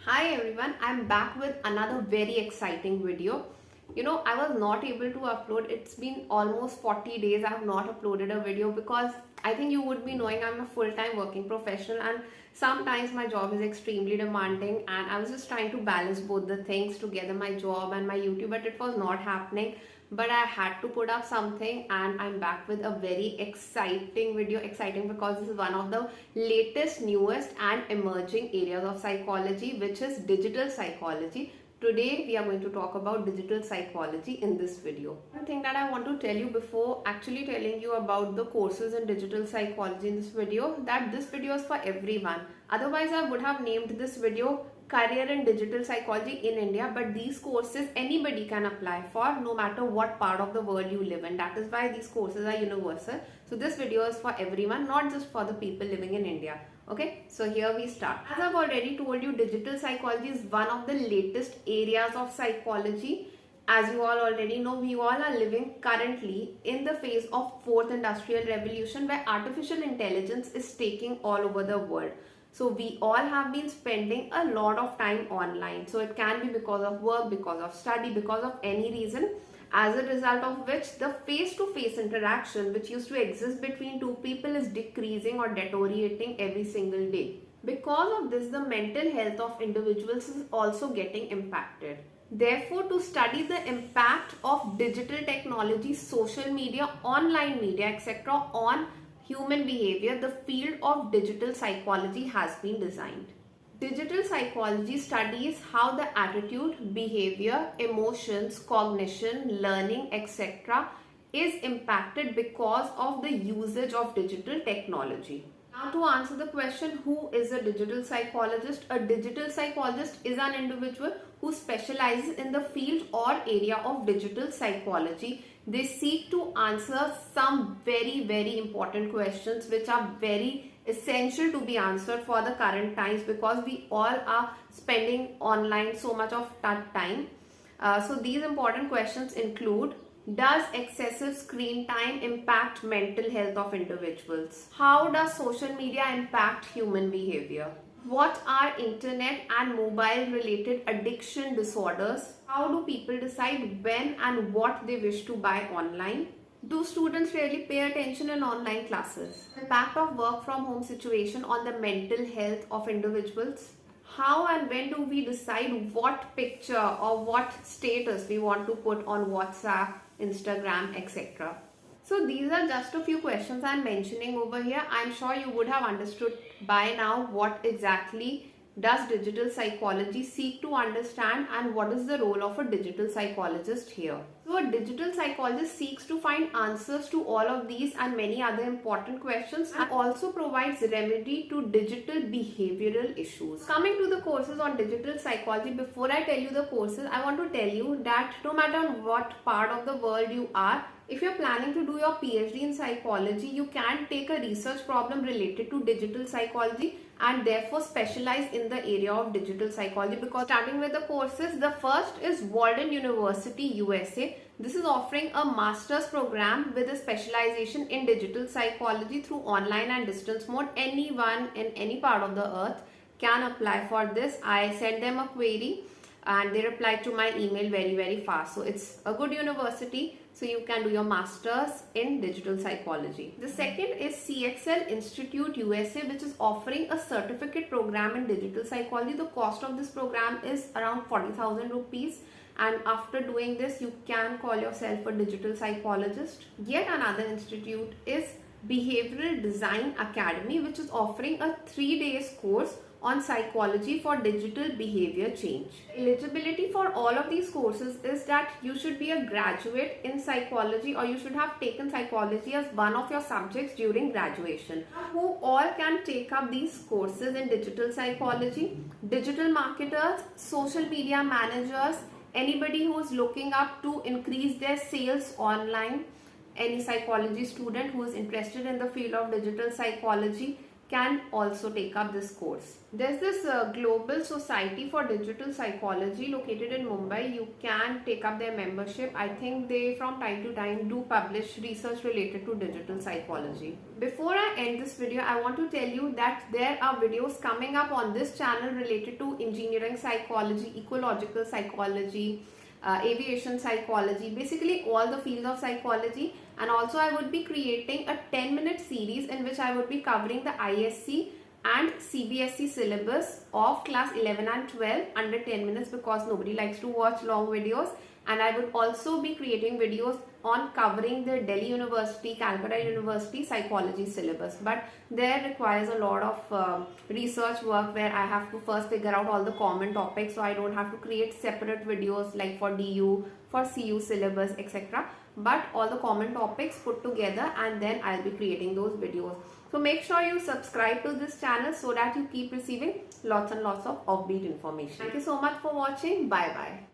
Hi everyone, I'm back with another very exciting video. I was not able to upload. It's been almost 40 days I have not uploaded a video because I think you would be knowing I'm a full-time working professional and sometimes my job is extremely demanding and I was just trying to balance both the things together, my job and my YouTube, but it was not happening. But I had to put up something and I'm back with a very exciting video. Exciting because this is one of the latest, newest and emerging areas of psychology, which is digital psychology. Today we are going to talk about digital psychology in this video. One thing that I want to tell you before actually telling you about the courses in digital psychology in this video, that this video is for everyone. Otherwise I would have named this video career in digital psychology in India, but these courses anybody can apply for no matter what part of the world you live in. That is why these courses are universal. So this video is for everyone, not just for the people living in India. Okay, so here we start. As I've already told you, digital psychology is one of the latest areas of psychology. As you all already know, we all are living currently in the phase of fourth industrial revolution where artificial intelligence is taking all over the world. So we all have been spending a lot of time online. So it can be because of work, because of study, because of any reason, as a result of which the face-to-face interaction which used to exist between two people is decreasing or deteriorating every single day. Because of this, the mental health of individuals is also getting impacted. Therefore, to study the impact of digital technology, social media, online media, etc. on human behavior, the field of digital psychology has been designed. Digital psychology studies how the attitude, behavior, emotions, cognition, learning, etc. is impacted because of the usage of digital technology. Now, to answer the question, who is a digital psychologist? A digital psychologist is an individual who specializes in the field or area of digital psychology. They seek to answer some very important questions which are very essential to be answered for the current times, because we all are spending online so much of time. So these important questions include: does excessive screen time impact mental health of individuals? How does social media impact human behavior? What are internet and mobile related addiction disorders? How do people decide when and what they wish to buy online? Do students really pay attention in online classes? Impact of work from home situation on the mental health of individuals? How and when do we decide what picture or what status we want to put on WhatsApp, Instagram, etc.? So these are just a few questions I'm mentioning over here. I'm sure you would have understood by now what exactly does digital psychology seek to understand and what is the role of a digital psychologist here. So a digital psychologist seeks to find answers to all of these and many other important questions, and also provides remedy to digital behavioral issues. Coming to the courses on digital psychology, before I tell you the courses, I want to tell you that no matter what part of the world you are, if you're planning to do your PhD in psychology, you can take a research problem related to digital psychology and therefore specialize in the area of digital psychology. Because starting with the courses, the first is Walden University, USA. This is offering a master's program with a specialization in digital psychology through online and distance mode. Anyone in any part of the earth can apply for this. I sent them a query and they replied to my email very fast. So it's a good university, so you can do your masters in digital psychology. The second is CXL Institute USA, which is offering a certificate program in digital psychology. The cost of this program is around 40,000 rupees, and after doing this you can call yourself a digital psychologist. Yet another institute is Behavioral Design Academy, which is offering a 3 days course on psychology for digital behavior change. Eligibility for all of these courses is that you should be a graduate in psychology or you should have taken psychology as one of your subjects during graduation. Who all can take up these courses in digital psychology? Digital marketers, social media managers, anybody who is looking up to increase their sales online, any psychology student who is interested in the field of digital psychology can also take up this course. There's this Global Society for Digital Psychology located in Mumbai. You can take up their membership. I think they from time to time do publish research related to digital psychology. Before I end this video, I want to tell you that there are videos coming up on this channel related to engineering psychology, ecological psychology, aviation psychology, basically all the fields of psychology. And also I would be creating a 10-minute series in which I would be covering the ISC and CBSE syllabus of class 11 and 12 under 10 minutes, because nobody likes to watch long videos. And I would also be creating videos on covering the Delhi University, Calcutta University psychology syllabus. But there requires a lot of research work where I have to first figure out all the common topics, so I don't have to create separate videos like for DU, for CU syllabus, etc. But all the common topics put together, and then I'll be creating those videos. So make sure you subscribe to this channel so that you keep receiving lots and lots of offbeat information. Thank you so much for watching. Bye bye.